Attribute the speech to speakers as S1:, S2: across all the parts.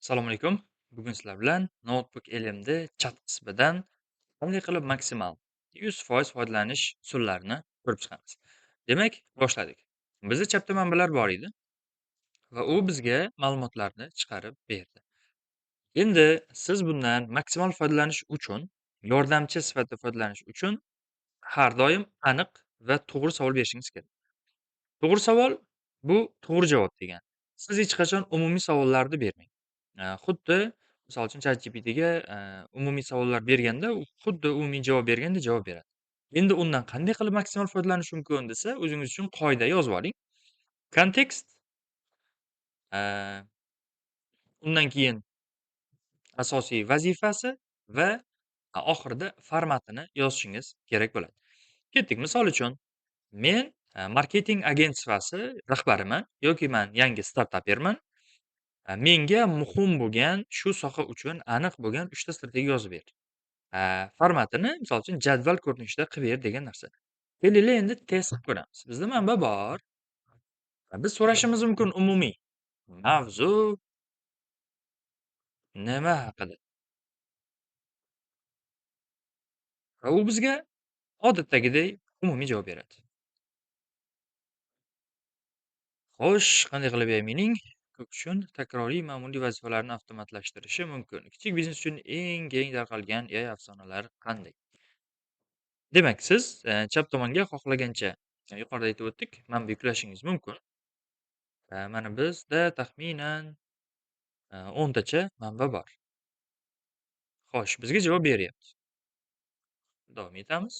S1: Assalomu alaykum. Bugun sizlar bilan Notebook LM'da chat qismidan qanday qilib maksimal 100% foydalanish usullarini ko'rib chiqamiz. Demak, boshladik. Bizda chatda manbalar bor edi va u bizga ma'lumotlarni chiqarib berdi. Endi siz bundan maksimal foydalanish uchun, yordamchi sifatida foydalanish uchun har doim aniq va to'g'ri savol berishingiz kerak. To'g'ri savol bu to'g'ri javob degani. Siz hech qachon umumiy savollarni bermang. Xuddi misol uchun ChatGPTga umumiy savollar berganda, u xuddi umumiy javob bergandek javob beradi. Endi undan qanday qilib maksimal foydalanish mumkin desa, o'zingiz uchun qoida yozib oling. Kontekst, undan keyin asosiy vazifasi va oxirida formatini yozishingiz kerak bo'ladi. Ketdik. Misol uchun, men marketing agentsiyasi rahbariman yoki man yangi startaperman. Menga muhim bo'lgan shu soha uchun aniq bo'lgan 3 ta strategiya yozib ber. Formatini misol uchun jadval ko'rinishida qilib ber degan narsa. Kelinglar endi test qilib ko'ramiz. Bizda manba bor. Biz so'rashimiz mumkin umumiy. Mavzu nima haqida? Va u bizga odatdagidek umumiy javob beradi. Xo'sh, qanday qilib mening ko'p uchun takroriy ma'muriy vazifalarni avtomatlashtirishi mumkin? Kichik biznes uchun eng keng tarqalgan AI afsonalari qanday? Demak, siz chap tomonga xohlagancha yuqorida aytib o'tdik, manba yuklashingiz mumkin. Mana bizda taxminan 10 tacha manba bor. Xo'sh, bizga javob beryapti. Davom etamiz.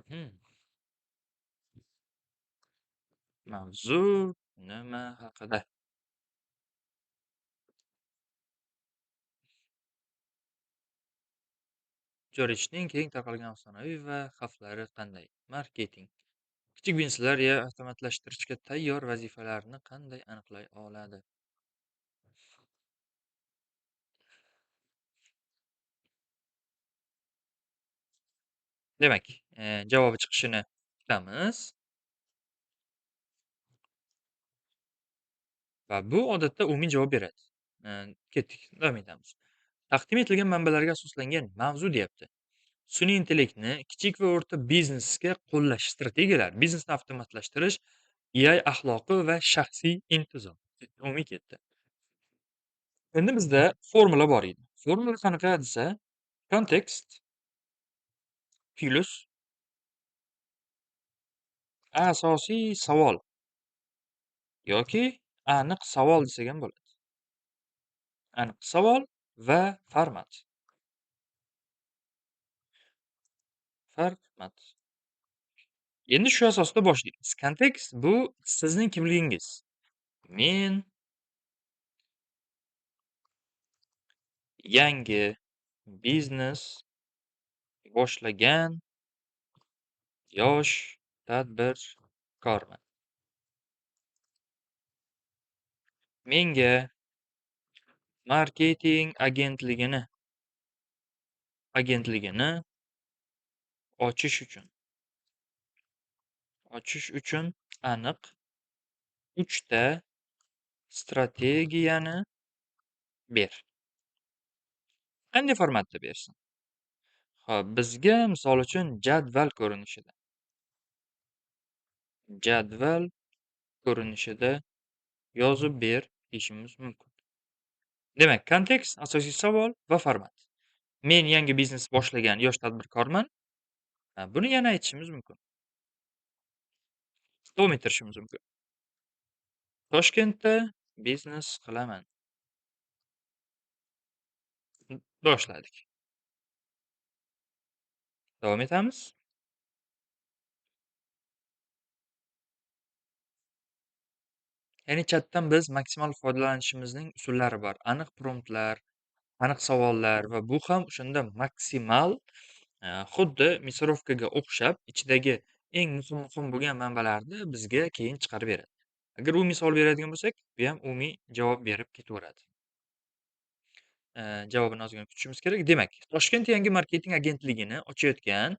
S1: Mhm. Mavzu nima haqida? Jo'rishning keng tarqalgan afsonaviy va xavflari qanday? Marketing. Kichik bizneslar avtomatlashtirishga tayyor vazifalarni qanday aniqlay oladi? Demak, javobi chiqishini kutamiz va bu odatda umumiy javob beradi. Ketdik, davom etamiz. Taqdim etilgan manbalarga asoslangan mavzu deyapti. Sun'iy intellektni kichik va o'rta biznesga qo'llash strategiyalari, biznesni avtomatlashtirish, AI axloqi va shaxsiy intizom. Umumiy ketdi. Endi bizda formula bor edi. Formula qanaqa desa, kontekst plus asosiy savol yoki aniq savol desak ham bo'ladi. Aniq savol va format. Format. Endi shu asosda boshlaymiz. Kontekst bu sizning kimligingiz. Men yangi biznes boshlagan yosh tadbirkorman. Menga marketing agentligini ochish uchun aniq 3 ta strategiyani ber. Qanday formatda bersin? Xo'p, bizga misol uchun jadval ko'rinishida yozib ber deyishimiz mumkin. Demak, kontekst, asosiy savol va format. Men yangi biznes boshlagan yosh tadbirkorman. Buni yana aytishimiz mumkin. Davom ettirishimiz mumkin. Toshkentda biznes qilaman. Boshladik. Davom etamiz. Ya'ni chatdan biz maksimal foydalanishimizning usullari bor. Aniq promptlar, aniq savollar va bu ham o'shanda maksimal xuddi misorovkaga o'xshab ichidagi eng muhim bo'lgan manbalarni bizga keyin chiqarib beradi. Agar u misol beradigan bo'lsak, bu ham umumiy javob berib ketaveradi. Javobini ozgina kutishimiz kerak. Demak, Toshkent yangi marketing agentligini ochayotgan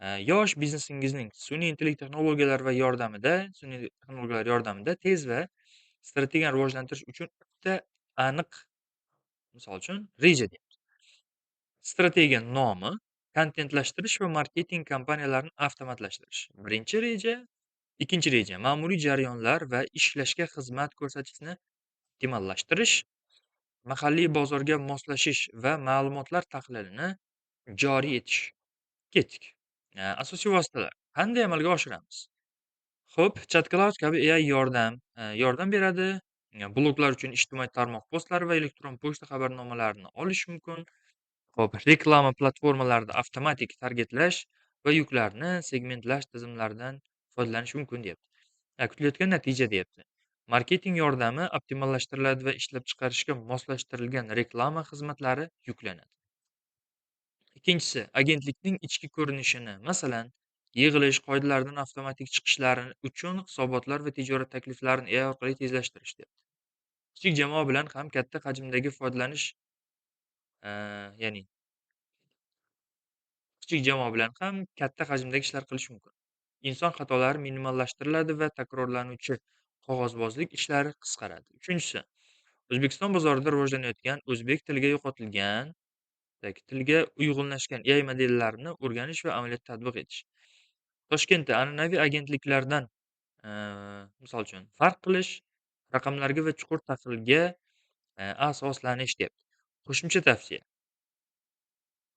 S1: Yosh biznesingizning sun'iy texnologiyalar yordamida tez va strategiyani rivojlantirish uchun bitta aniq, misol uchun, reja deymiz. Strategiya nomi kontentlashtirish va marketing kampaniyalarini avtomatlashtirish. Birinchi reja. Ikkinchi reja ma'muriy jarayonlar va ishlashga xizmat ko'rsatishni optimallashtirish, mahalliy bozorga moslashish va ma'lumotlar tahlilini joriy etish. Ketdik. Asosiy vositalar qanday amalga oshiramiz? Xo'p, ChatCloud kabi AI yordam beradi. Bloglar uchun ijtimoiy tarmoq postlari va elektron pochta xabarnomalarini olish mumkin. Xo'p, reklama platformalarida avtomatik targetlash va yuklarni segmentlash tizimlaridan foydalanish mumkin, deyapti. Kutilayotgan natija, deyapti. Marketing yordami optimallashtiriladi va ishlab chiqarishga moslashtirilgan reklama xizmatlari yuklanadi. Ikkinchisi, agentlikning ichki ko'rinishini, masalan, yig'ilish qoidalaridan avtomatik chiqishlari uchun hisobotlar va tijorat takliflarini AI orqali tezlashtirish, deyapti. Kichik jamoa bilan ham katta hajmdagi foydalanish, ya'ni kichik jamoa bilan ham katta hajmdagi ishlar qilish mumkin. Inson xatolari minimallashtiriladi va takrorlanuvchi qog'ozbozlik ishlari qisqaradi. Uchinchisi, O'zbekiston bozorida rivojlanayotgan o'zbek tiliga yo'qotilgan tilga uyg'unlashgan AI modellarini o'rganish va amaliyotda tatbiq etish. Toshkentda an'anaviy agentliklardan, misol uchun, farq qilish, raqamlarga va chuqur tahlilga asoslanish, deyapti. Qo'shimcha tavsiya.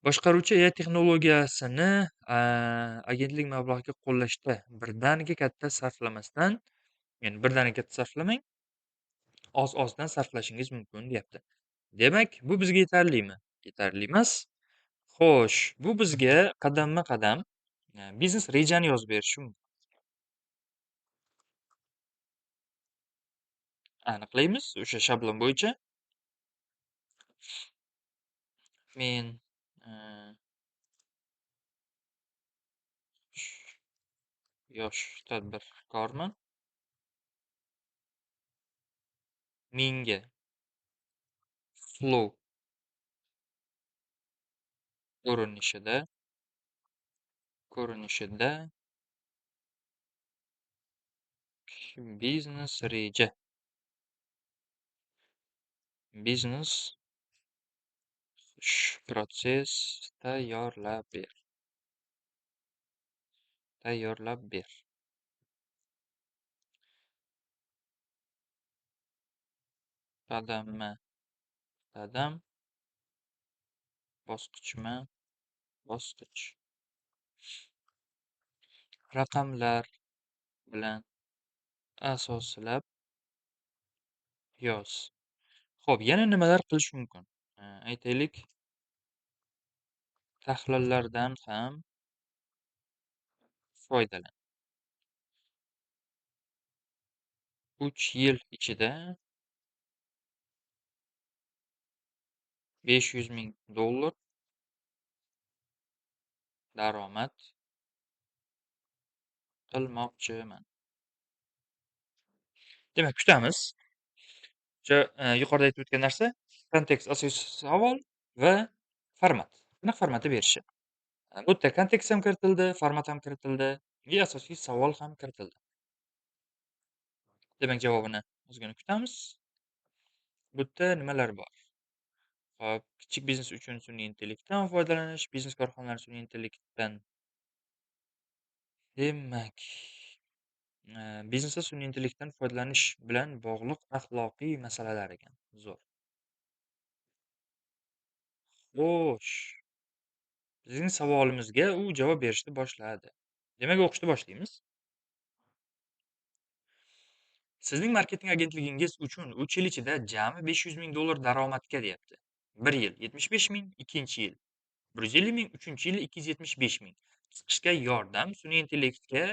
S1: Boshqaruvchi AI texnologiyasini agentlik mablag'ga qo'llashda birdaniga katta sarflamasdan, ya'ni birdaniga katta sarflamang, oz-ozdan sarflashingiz mumkin, deyapti. Demak, bu bizga yetarlimi? Yetarli emas. Xo'sh, bu bizga qadamma-qadam biznes rejani yozib berishi mumkin. Aniqlaymiz o'sha shablon bo'yicha. Men e, yosh tadbirkorman. Menga Flow ko'rinishida ko'rinishida biznes reja, biznes protsess tayyorlab ber. Qadamma-qadam, bosqichma-bosqich, raqamlar bilan asoslab yoz. Xo'p, yana nimalar qilish mumkin? Aytaylik, tahlillardan ham foydalan. 3 yil ichida $500,000 daromad qilmoqchiman. Demak, kutamiz. O'sha yuqorida aytib o'tgan narsa, kontekst asosiy savol va format. Aniq formatda berishi. Bu yerda kontekst ham kiritildi, format ham kiritildi va asosiy savol ham kiritildi. Demak, javobini ozgina kutamiz. Bu yerda nimalar bor? Hop, kichik biznes uchun sun'iy intellektdan foydalanish, biznes korxonalari sun'iy intellektdan, demak, biznesda sun'iy intellektdan foydalanish bilan bog'liq axloqiy masalalar ekan. Zo'r. Xo'sh, bizning savolimizga u javob berishni boshladi. Demak, o'qishni boshlaymiz. Sizning marketing agentligingiz uchun 3 yil ichida jami $500,000 daromadga, deyapti. 1 yil 75,000, ikkinchi yil 150,000, uchinchi yil 275,000. Chiqishga yordam sun'iy intellektga.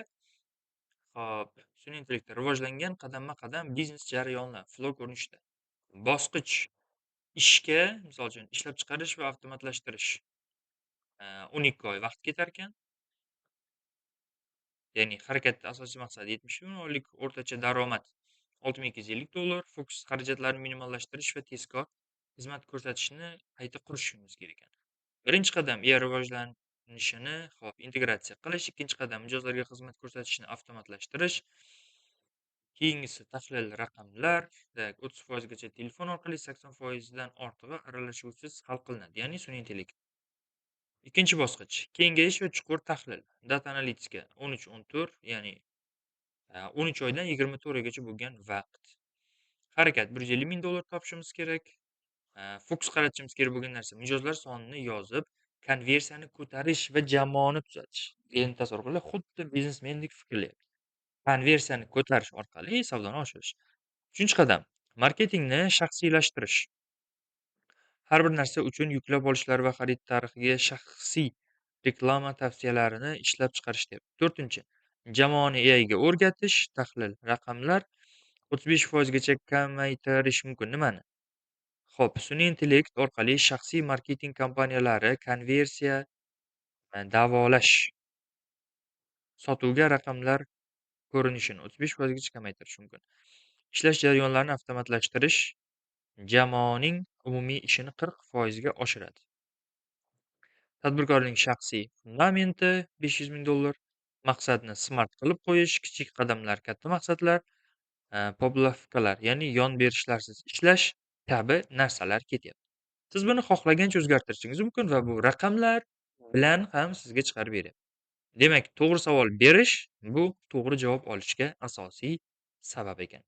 S1: Hop, sun'iy intellektda rivojlangan qadamma-qadam biznes jarayonlar flow ko'rinishida. Bosqich ishga, misol uchun, ishlab chiqarish va avtomatlashtirish 12 oy vaqt ketarkan. Ya'ni harakatda asosiy maqsad $70,000 o'rtacha daromad $6,250. Fokus xarajatlarni minimallashtirish va tezkor xizmat ko'rsatishni qayta qurishingiz kerak ekan. Birinchi qadam, ko'rinishini integratsiya qilish. Ikkinchi qadam mijozlarga xizmat ko'rsatishni avtomatlashtirish. Keyingisi tahlil raqamlar. 30% gacha telefon orqali, 80% dan ortig'i aralashuvsiz hal qilinadi, ya'ni sun'iy intellekt. Ikkinchi bosqich kengayish va chuqur tahlil. Data analitika 13-14, ya'ni 13 oydan 24 oygacha bo'lgan vaqt. Harakat $150 ming topishimiz kerak. Fokus qaratishimiz kerak bo'lgan narsa mijozlar sonini yozib, konversiyani ko'tarish va jamoani tuzatish. Endi tasavvur qiling, xuddi biznesmendek fikrlayapti. Konversiyani ko'tarish orqali savdoni oshirish. Uchinchi qadam marketingni shaxsiylashtirish. Har bir narsa uchun yuklab olishlari va xarid tarixiga shaxsiy reklama tavsiyalarini ishlab chiqarish deyapti. To'rtinchi, jamoani AIga o'rgatish, tahlil, raqamlar 35% gacha kamaytirish mumkin. Nimani? Xo'p, sun'iy intellekt orqali shaxsiy marketing kompaniyalari konversiya, davolash, sotuvga raqamlar ko'rinishini 35% gacha kamaytirish mumkin. Ishlash jarayonlarini avtomatlashtirish jamoaning umumiy ishini 40% ga oshiradi. Tadbirkorning shaxsiy fundamenti $500 ming. Maqsadni smart qilib qo'yish, kichik qadamlar, katta maqsadlar, poblavkalar, ya'ni yon berishlarsiz ishlash kabi narsalar ketyapti. Siz buni xohlagancha o'zgartirishingiz mumkin va bu raqamlar bilan ham sizga chiqarib beryapti. Demak, to'g'ri savol berish bu to'g'ri javob olishga asosiy sabab ekan.